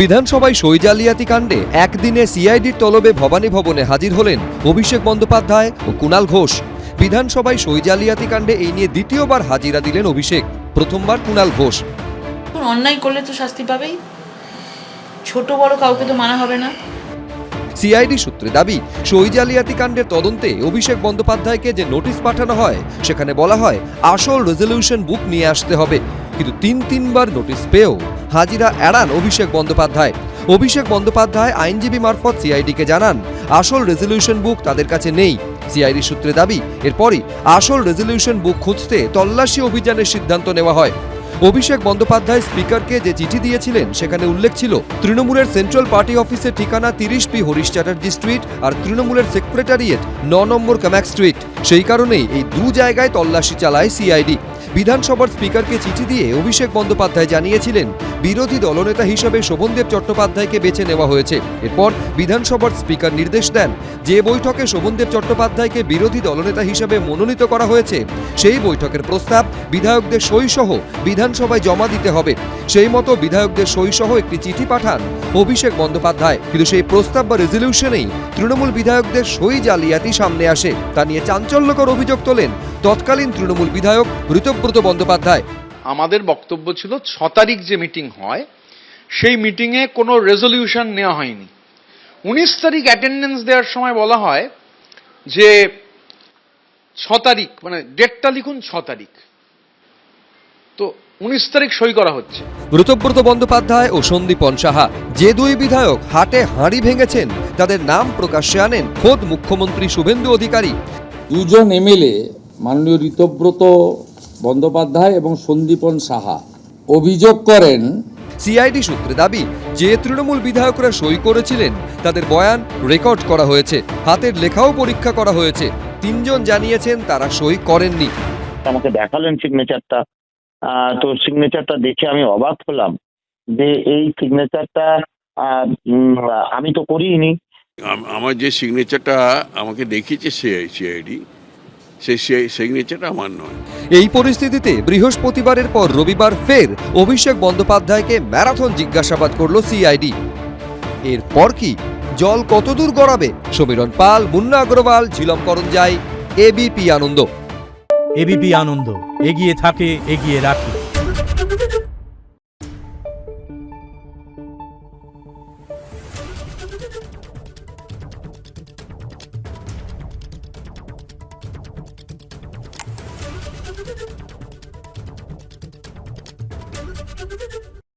বিধানসভায় সই জালিয়াতি কাণ্ডে একদিনে সিআইডির তলবে ভবানী ভবনে হাজির হলেন অভিষেক বন্দ্যোপাধ্যায় ও কুণাল ঘোষ। বিধানসভায় সই জালিয়াতি কাণ্ডে এই নিয়ে দ্বিতীয়বার হাজিরা দিলেন অভিষেক, প্রথমবার কুণাল ঘোষ। অন্যায় করলে তো শাস্তি পাবেই, ছোট বড় কাউকে তো মানা হবে না। সিআইডি সূত্রে দাবি, সই জালিয়াতি কাণ্ডের তদন্তে অভিষেক বন্দ্যোপাধ্যায়কে যে নোটিশ পাঠানো হয় সেখানে বলা হয় আসল রেজলিউশন বুক নিয়ে আসতে হবে, কিন্তু তিনবার নোটিশ পেয়েও হাজিরা এড়ান অভিষেক বন্দ্যোপাধ্যায়। অভিষেক বন্দ্যোপাধ্যায় আইনজীবী মারফত সিআইডিকে জানান আসল রেজলিউশন বুক তাদের কাছে নেই। সিআইডি সূত্রে দাবি, এরপরই আসল রেজলিউশন বুক খুঁজতে তল্লাশি অভিযানের সিদ্ধান্ত নেওয়া হয়। অভিষেক বন্দ্যোপাধ্যায় স্পিকারকে যে চিঠি দিয়েছিলেন সেখানে উল্লেখ ছিল তৃণমূলের সেন্ট্রাল পার্টি অফিসের ঠিকানা 30 পি হরিশ চ্যাটার্জি স্ট্রিট আর তৃণমূলের সেক্রেটারিয়েট 9 নম্বর কাম্যাক স্ট্রিট। সেই কারণেই এই দু জায়গায় তল্লাশি চালায় সিআইডি। বিধানসভার স্পিকারকে চিঠি দিয়ে অভিষেক বন্দ্যোপাধ্যায় জানিয়েছিলেন বিরোধী দলনেতা হিসেবে শোভনদেব চট্টোপাধ্যায়কে বেছে নেওয়া হয়েছে। এরপর বিধানসভার স্পিকার নির্দেশ দেন যে বৈঠকে শোভনদেব চট্টোপাধ্যায়কে বিরোধী দলনেতা হিসেবে মনোনীত করা হয়েছে সেই বৈঠকের প্রস্তাব বিধায়কদের সইসহ বিধানসভায় জমা দিতে হবে। সেই মতো বিধায়কদের সইসহ একটি চিঠি পাঠান অভিষেক বন্দ্যোপাধ্যায়, কিন্তু সেই প্রস্তাব বা রেজলিউশনেই তৃণমূল বিধায়কদের সই জালিয়াতি সামনে আসে। তা নিয়ে চাঞ্চল্যকর অভিযোগ তোলেন তৎকালীন তৃণমূল বিধায়ক ঋতব্রত বন্দ্যোপাধ্যায়। আমাদের বক্তব্য ছিল 6 তারিখ যে মিটিং হয় সেই মিটিংয়ে কোনো রেজলিউশন নেওয়া হয়নি। 19 তারিখ অ্যাটেন্ডেন্স দেওয়ার সময় বলা হয় যে 6 তারিখ, মানে ডেটটা লিখুন 6 তারিখ, তো 19 তারিখ সই করা হচ্ছে। ঋতব্রত বন্দ্যোপাধ্যায় ও সন্দীপন সাহা, যে দুই বিধায়ক হাটে হাঁড়ি ভেঙেছেন, তাদের নাম প্রকাশ্যে আনেন খোদ মুখ্যমন্ত্রী শুভেন্দু অধিকারী। দুজন এমএলএ মাননীয় ঋতব্রত বন্দ্যোপাধ্যায় এবং সন্দীপন সাহা অভিযোগ করেন, সিআইডি সূত্রে দাবি, যে তৃণমূল বিধায়করা সই করেছিলেন তাদের বয়ান রেকর্ড করা হয়েছে, হাতের লেখাও পরীক্ষা করা হয়েছে। 3 জন জানিয়েছেন তারা সই করেননি। আমাকে দেখালেন সিগনেচারটা, তো সিগনেচারটা দেখে আমি অবাক হলাম যে এই সিগনেচারটা আমি তো করিনি। আমার যে সিগনেচারটা আমাকে দেখিয়েছে সিআইডি, সেই সিগনেচারটা আমার নয়। এই পরিস্থিতিতে বৃহস্পতিবারের পর রবিবার ফের অভিষেক বন্দ্যোপাধ্যায়কে ম্যারাথন জিজ্ঞাসাবাদ করল সিআইডি। এরপর কি জল কতদূর গড়াবে? সমীরণ পাল, মুন্না আগরওয়াল, ঝিলম করঞ্জাই, এবিপি আনন্দ। এবিপি আনন্দ, এগিয়ে থাকে, এগিয়ে রাখে।